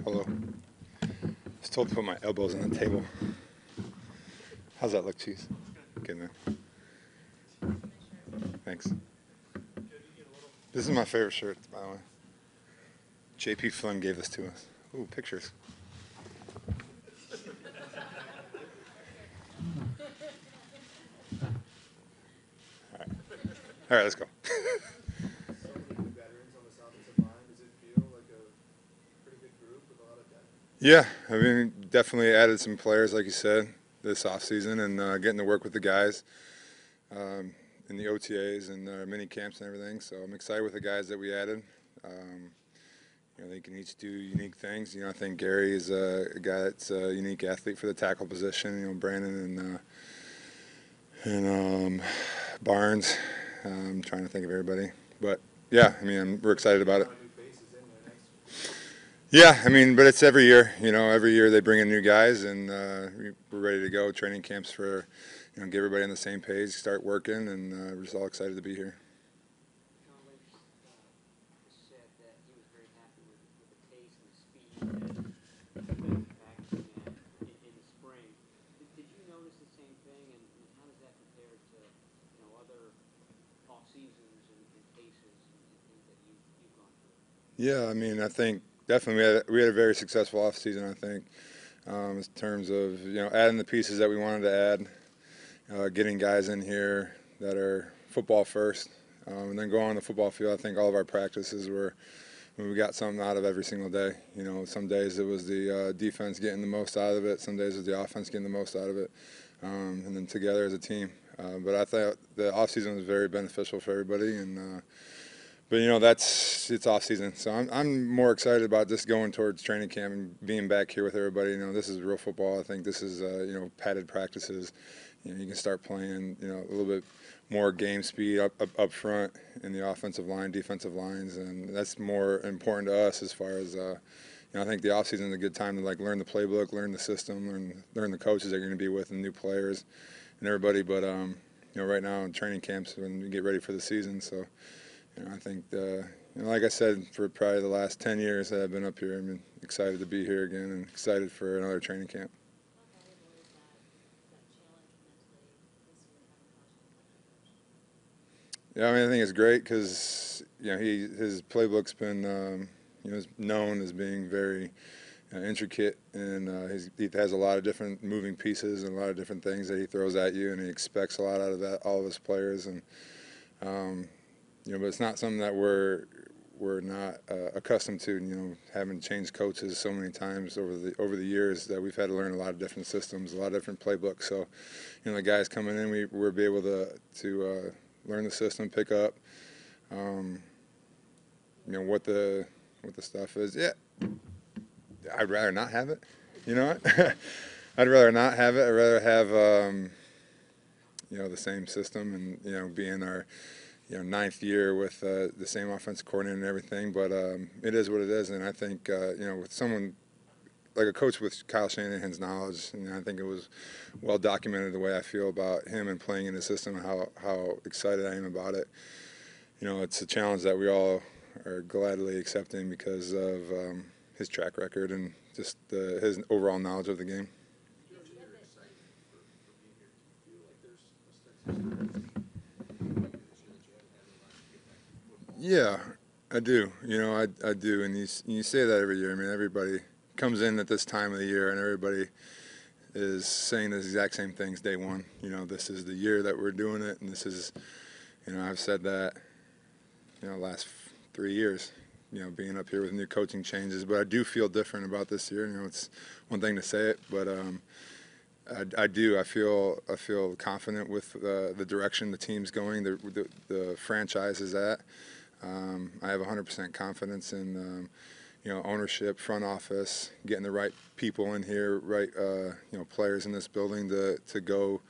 Hello. I was told to put my elbows on the table. How's that look, Cheese? Good, man. Thanks. This is my favorite shirt, by the way. JP Flynn gave this to us. Ooh, pictures. All right. All right, let's go. Yeah, I mean, definitely added some players, like you said, this offseason, and getting to work with the guys in the OTAs and mini camps and everything. So I'm excited with the guys that we added. They can each do unique things. I think Gary is a guy that's a unique athlete for the tackle position. Brandon and Barnes. I'm trying to think of everybody, but yeah, I mean, we're excited about it. Yeah, I mean, but it's every year. Every year they bring in new guys, and we're ready to go. Training camps for, get everybody on the same page, start working, and we're just all excited to be here. Yeah, I mean, I think definitely we had a very successful off season. I think in terms of adding the pieces that we wanted to add, getting guys in here that are football first, and then go on the football field. I think all of our practices we got something out of every single day. Some days it was the defense getting the most out of it. Some days it was the offense getting the most out of it, and then together as a team. But I thought the off season was very beneficial for everybody, and. But it's off season, so I'm more excited about just going towards training camp and being back here with everybody. This is real football. I think this is padded practices. You can start playing a little bit more game speed up front in the offensive line, defensive lines, and that's more important to us as far as I think the off season is a good time to learn the playbook, learn the system, learn the coaches that you're going to be with, and new players and everybody. But right now in training camps when we get ready for the season, so. I think, like I said, for probably the last 10 years that I've been up here, I'm excited to be here again and excited for another training camp. Yeah, I mean, I think it's great because his playbook's been known as being very intricate, and he has a lot of different moving pieces and a lot of different things that he throws at you, and he expects a lot out of that, all of his players, and. But it's not something that we're not accustomed to. Having changed coaches so many times over the years that we've had to learn a lot of different systems, a lot of different playbooks. So, the guys coming in, we'll be able to learn the system, pick up, what the stuff is. Yeah, I'd rather not have it. You know what? I'd rather not have it. I'd rather have the same system and be in our ninth year with the same offensive coordinator and everything, but it is what it is, and I think with someone like a coach with Kyle Shanahan's knowledge, I think it was well documented the way I feel about him and playing in the system and how excited I am about it. It's a challenge that we all are gladly accepting because of his track record and just his overall knowledge of the game. Yeah, I do. I do, and you say that every year. I mean, everybody comes in at this time of the year, and everybody is saying the exact same things day one. This is the year that we're doing it, and this is, I've said that, last 3 years. Being up here with new coaching changes, but I do feel different about this year. It's one thing to say it, but I do. I feel confident with the direction the team's going, the franchise is at. I have 100% confidence in ownership, front office, getting the right people in here, right players in this building to go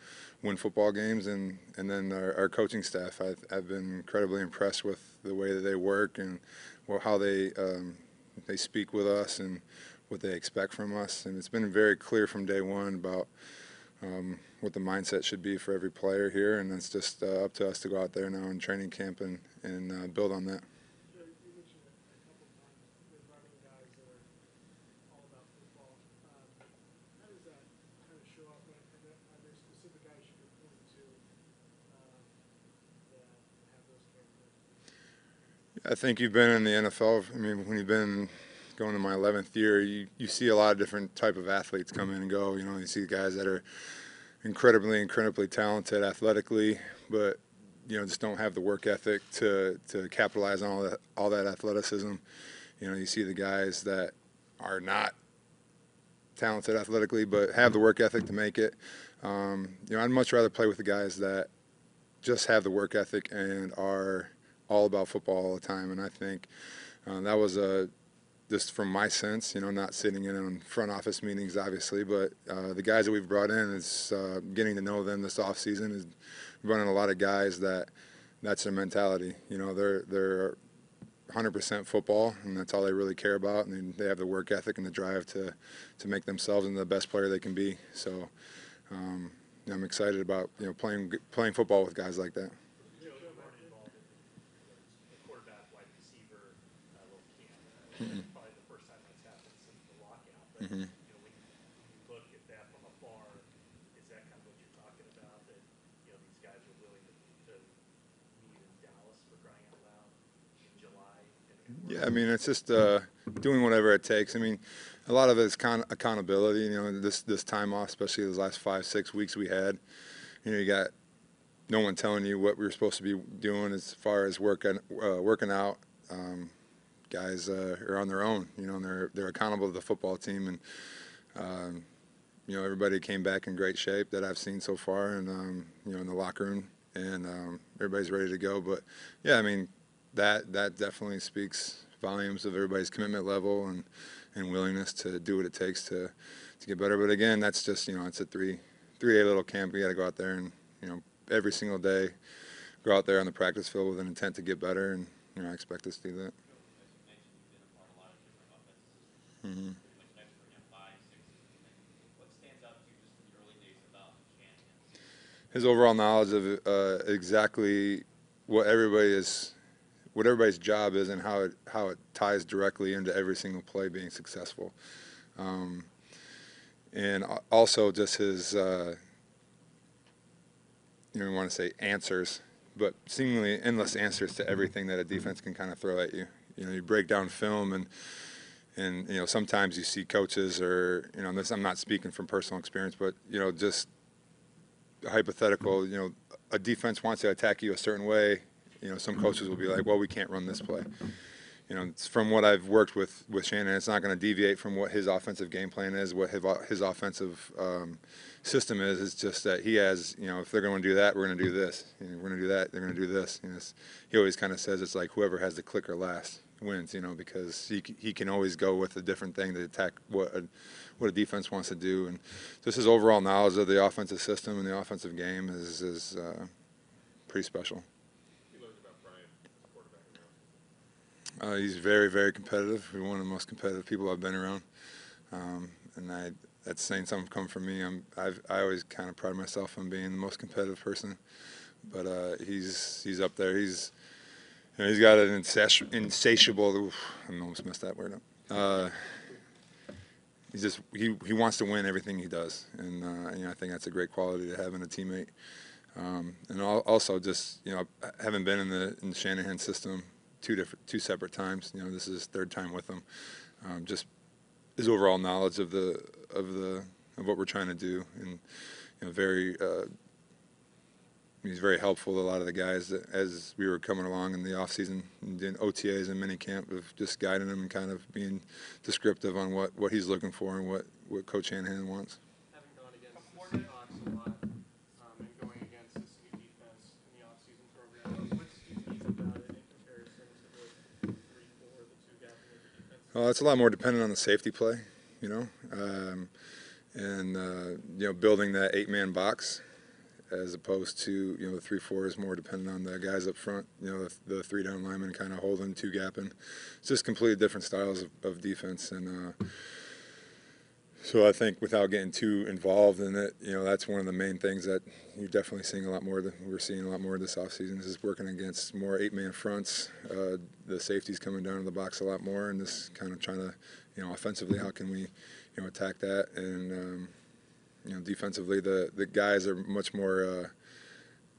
win football games, and then our coaching staff. I've been incredibly impressed with the way that they work and how they speak with us and what they expect from us, and it's been very clear from day one about what the mindset should be for every player here, and it's just up to us to go out there now in training camp and build on that. I think you've been in the NFL. I mean, when you've been going to my 11th year, you see a lot of different type of athletes come in and go. You know, you see guys that are incredibly talented athletically, but just don't have the work ethic to capitalize on all that athleticism. You know, you see the guys that are not talented athletically, but have the work ethic to make it. I'd much rather play with the guys that just have the work ethic and are all about football all the time. And I think that was just from my sense, not sitting in on front office meetings, obviously, but the guys that we've brought in is getting to know them this off season is running a lot of guys that's their mentality. They're 100% football, and that's all they really care about. And they have the work ethic and the drive to make themselves into the best player they can be. So I'm excited about playing football with guys like that. Mm-hmm. Probably the first time that's happened since the lockout. But Mm-hmm. when you look at that from afar, is that kind of what you're talking about? That these guys are willing to meet in Dallas for crying out loud in July? Yeah, I mean it's just doing whatever it takes. I mean, a lot of it is accountability. This time off, especially those last 5-6 weeks we had. You got no one telling you what we were supposed to be doing as far as working out. Guys are on their own, and they're accountable to the football team, and everybody came back in great shape that I've seen so far, and in the locker room, and everybody's ready to go. But yeah, I mean that definitely speaks volumes of everybody's commitment level and willingness to do what it takes to get better. But again, that's just it's a 3A little camp. We got to go out there and every single day go out there on the practice field with an intent to get better, and I expect us to do that. Mm-hmm. What stands out to you just from the early days about Shanahan? His overall knowledge of exactly what everybody's job is and how it ties directly into every single play being successful, and also just his you want to say answers, but seemingly endless answers to everything that a defense can kind of throw at you. You break down film and sometimes you see coaches or this, I'm not speaking from personal experience, but just hypothetical, a defense wants to attack you a certain way, some coaches will be like, well, we can't run this play. It's from what I've worked with Shannon, it's not going to deviate from what his offensive game plan is, what his offensive system is. It's just that he has, if they're going to do that, we're going to do this. We're going to do that, they're going to do this. He always kind of says it's like whoever has the clicker last wins, because he can always go with a different thing to attack what a defense wants to do. And just his overall knowledge of the offensive system and the offensive game is pretty special. He's very, very competitive. He's one of the most competitive people I've been around, and that's saying something come from me. I always kind of pride myself on being the most competitive person, but he's up there. He's got an insatiable. Oof, I almost messed that word up. He wants to win everything he does, and I think that's a great quality to have in a teammate. And also just having been in the Shanahan system two separate times. This is his third time with him. Just his overall knowledge of what we're trying to do, and he's very helpful to a lot of the guys as we were coming along in the off season and doing OTAs and minicamp, of just guiding them and kind of being descriptive on what he's looking for and what Coach Shanahan wants. Having gone against the Seahawks a lot and going against this new defense in the off-season program, what's unique about it in comparison to the 3-4, the two-gap in the defense? Well, it's a lot more dependent on the safety play, and building that 8-man box, as opposed to the 3-4 is more dependent on the guys up front. The 3-down linemen kind of holding, 2-gapping. It's just completely different styles of defense, and so I think without getting too involved in it, that's one of the main things that you're definitely seeing a lot more. We're seeing a lot more this offseason is working against more 8-man fronts. The safeties coming down to the box a lot more, and just kind of trying to, offensively, how can we, attack that, and defensively, the guys are much more,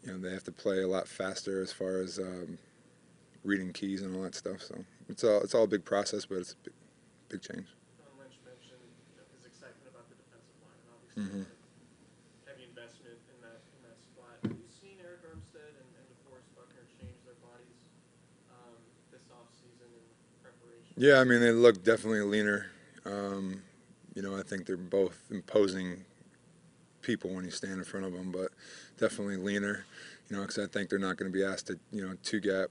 they have to play a lot faster as far as reading keys and all that stuff. So it's all a big process, but it's a big change. Lynch mentioned his excitement about the defensive line, and obviously heavy investment in that spot. Have you seen Eric Armstead and DeForest Buckner change their bodies this offseason in preparation? Yeah, I mean, they look definitely leaner. I think they're both imposing people when you stand in front of them, but definitely leaner, because I think they're not going to be asked to, two-gap,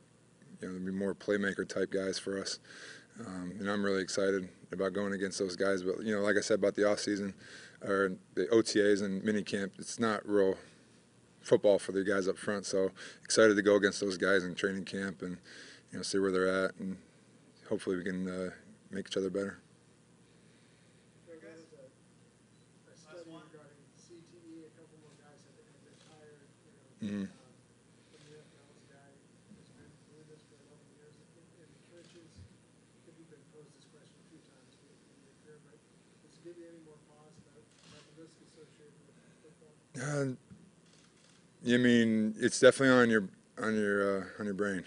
there'll be more playmaker type guys for us. And I'm really excited about going against those guys. But, like I said about the offseason or the OTAs and minicamp, it's not real football for the guys up front. So excited to go against those guys in training camp and, see where they're at, and hopefully we can make each other better. A study regarding CTE, a couple more guys have retired. Mm-hmm. From the FL's guy who's been doing this for 11 years in the trenches. I think you've been posed this question a few times in your career, but does it give you any more pause about the risk associated with football? I mean, it's definitely on your brain.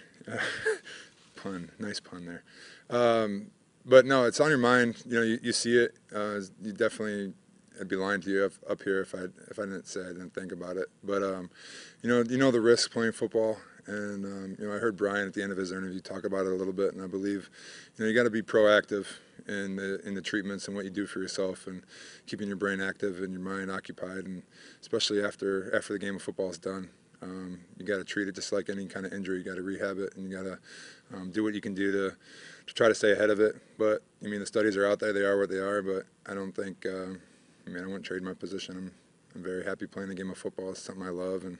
Pun, nice pun there. But no, it's on your mind. You see it. You definitely. I'd be lying to you up here if I didn't say I didn't think about it. But the risk playing football, and I heard Brian at the end of his interview talk about it a little bit, and I believe you got to be proactive in the treatments and what you do for yourself, and keeping your brain active and your mind occupied, and especially after the game of football is done. You got to treat it just like any kind of injury. You got to rehab it, and you got to do what you can do to try to stay ahead of it. But the studies are out there; they are what they are. But I don't think. I wouldn't trade my position. I'm very happy playing the game of football. It's something I love, and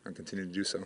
I'll continue to do so.